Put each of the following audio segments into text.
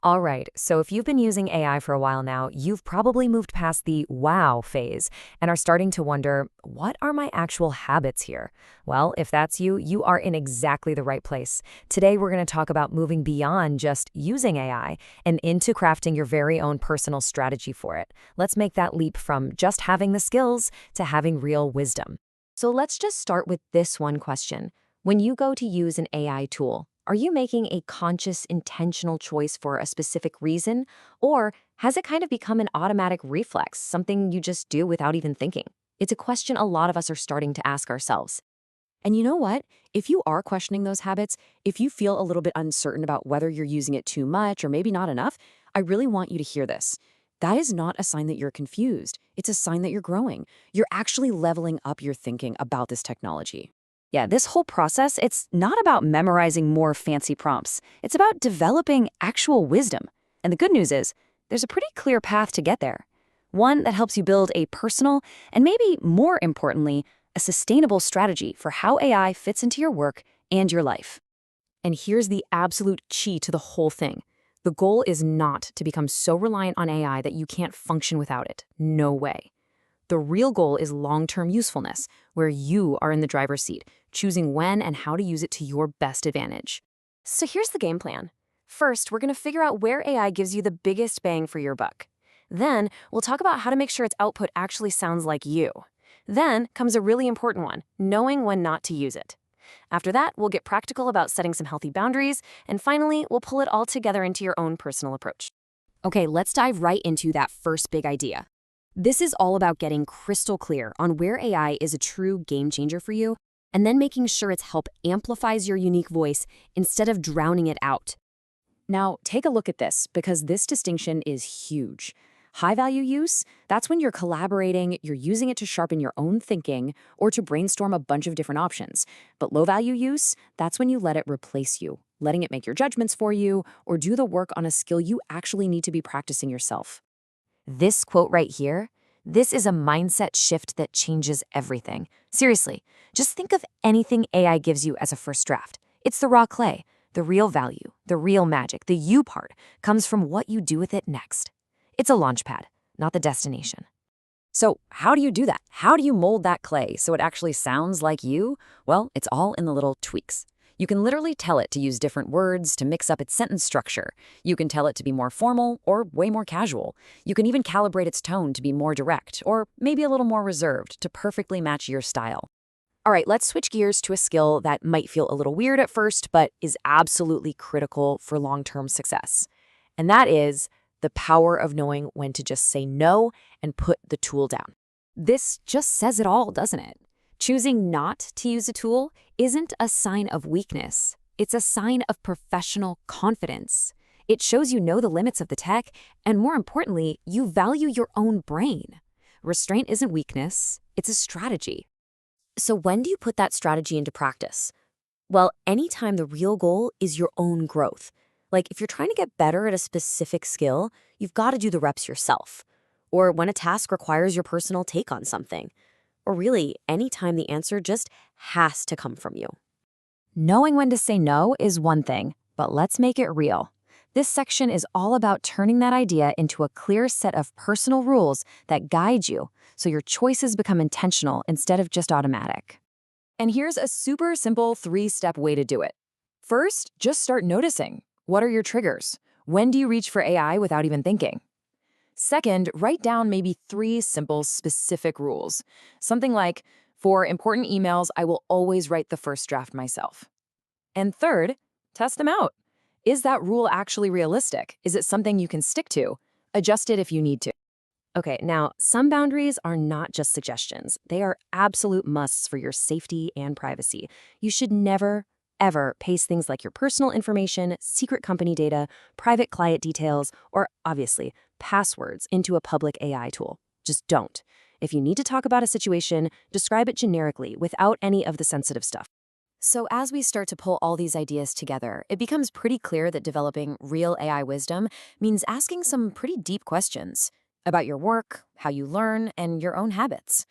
All right, so if you've been using AI for a while now, you've probably moved past the wow phase and are starting to wonder, what are my actual habits here? Well, if that's you, you are in exactly the right place. Today, we're going to talk about moving beyond just using AI and into crafting your very own personal strategy for it. Let's make that leap from just having the skills to having real wisdom. So let's just start with this one question. When you go to use an AI tool, are you making a conscious, intentional choice for a specific reason? Or has it kind of become an automatic reflex, something you just do without even thinking? It's a question a lot of us are starting to ask ourselves. And you know what? If you are questioning those habits, if you feel a little bit uncertain about whether you're using it too much or maybe not enough, I really want you to hear this. That is not a sign that you're confused. It's a sign that you're growing. You're actually leveling up your thinking about this technology. Yeah, this whole process, it's not about memorizing more fancy prompts. It's about developing actual wisdom. And the good news is, there's a pretty clear path to get there. One that helps you build a personal, and maybe more importantly, a sustainable strategy for how AI fits into your work and your life. And here's the absolute key to the whole thing. The goal is not to become so reliant on AI that you can't function without it. No way. The real goal is long-term usefulness, where you are in the driver's seat, choosing when and how to use it to your best advantage. So here's the game plan. First, we're going to figure out where AI gives you the biggest bang for your buck. Then, we'll talk about how to make sure its output actually sounds like you. Then comes a really important one, knowing when not to use it. After that, we'll get practical about setting some healthy boundaries, and finally, we'll pull it all together into your own personal approach. Okay, let's dive right into that first big idea. This is all about getting crystal clear on where AI is a true game changer for you, and then making sure its help amplifies your unique voice instead of drowning it out. Now, take a look at this, because this distinction is huge. High-value use, that's when you're collaborating, you're using it to sharpen your own thinking or to brainstorm a bunch of different options. But low-value use, that's when you let it replace you, letting it make your judgments for you or do the work on a skill you actually need to be practicing yourself. This quote right here, this is a mindset shift that changes everything. Seriously, just think of anything AI gives you as a first draft. It's the raw clay. The real value, the real magic, the you part, comes from what you do with it next. It's a launch pad, not the destination. So how do you do that? How do you mold that clay so it actually sounds like you? Well, it's all in the little tweaks. You can literally tell it to use different words to mix up its sentence structure. You can tell it to be more formal or way more casual. You can even calibrate its tone to be more direct or maybe a little more reserved to perfectly match your style. All right, let's switch gears to a skill that might feel a little weird at first, but is absolutely critical for long-term success. And that is the power of knowing when to just say no and put the tool down. This just says it all, doesn't it? Choosing not to use a tool isn't a sign of weakness. It's a sign of professional confidence. It shows you know the limits of the tech, and more importantly, you value your own brain. Restraint isn't weakness, it's a strategy. So when do you put that strategy into practice? Well, anytime the real goal is your own growth. Like if you're trying to get better at a specific skill, you've got to do the reps yourself. Or when a task requires your personal take on something. Or really, anytime the answer just has to come from you. Knowing when to say no is one thing, but let's make it real. This section is all about turning that idea into a clear set of personal rules that guide you so your choices become intentional instead of just automatic. And here's a super simple 3-step way to do it. First, just start noticing. What are your triggers? When do you reach for AI without even thinking? Second, write down maybe 3 simple, specific rules. Something like, for important emails, I will always write the first draft myself. And third, test them out. Is that rule actually realistic? Is it something you can stick to? Adjust it if you need to. Okay, now, some boundaries are not just suggestions. They are absolute musts for your safety and privacy. You should never, ever paste things like your personal information, secret company data, private client details, or obviously, passwords into a public AI tool. Just don't. If you need to talk about a situation, describe it generically without any of the sensitive stuff. So as we start to pull all these ideas together, it becomes pretty clear that developing real AI wisdom means asking some pretty deep questions about your work, how you learn, and your own habits.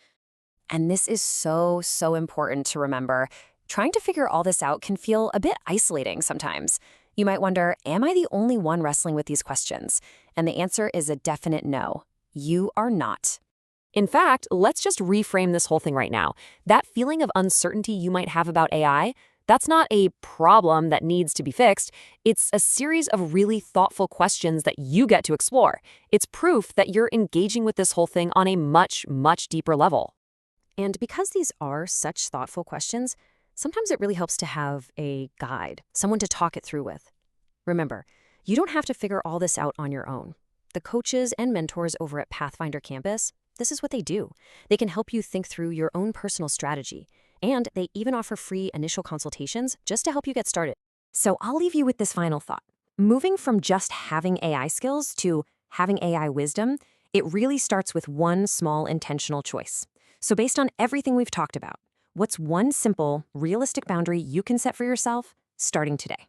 And this is so important to remember. Trying to figure all this out can feel a bit isolating sometimes. You might wonder, am I the only one wrestling with these questions? And the answer is a definite no. You are not. In fact, let's just reframe this whole thing right now. That feeling of uncertainty you might have about AI, that's not a problem that needs to be fixed. It's a series of really thoughtful questions that you get to explore. It's proof that you're engaging with this whole thing on a much, much deeper level. And because these are such thoughtful questions, sometimes it really helps to have a guide, someone to talk it through with. Remember, you don't have to figure all this out on your own. The coaches and mentors over at Pathfinder Campus, this is what they do. They can help you think through your own personal strategy. And they even offer free initial consultations just to help you get started. So I'll leave you with this final thought. Moving from just having AI skills to having AI wisdom, it really starts with one small intentional choice. So based on everything we've talked about, what's one simple, realistic boundary you can set for yourself starting today?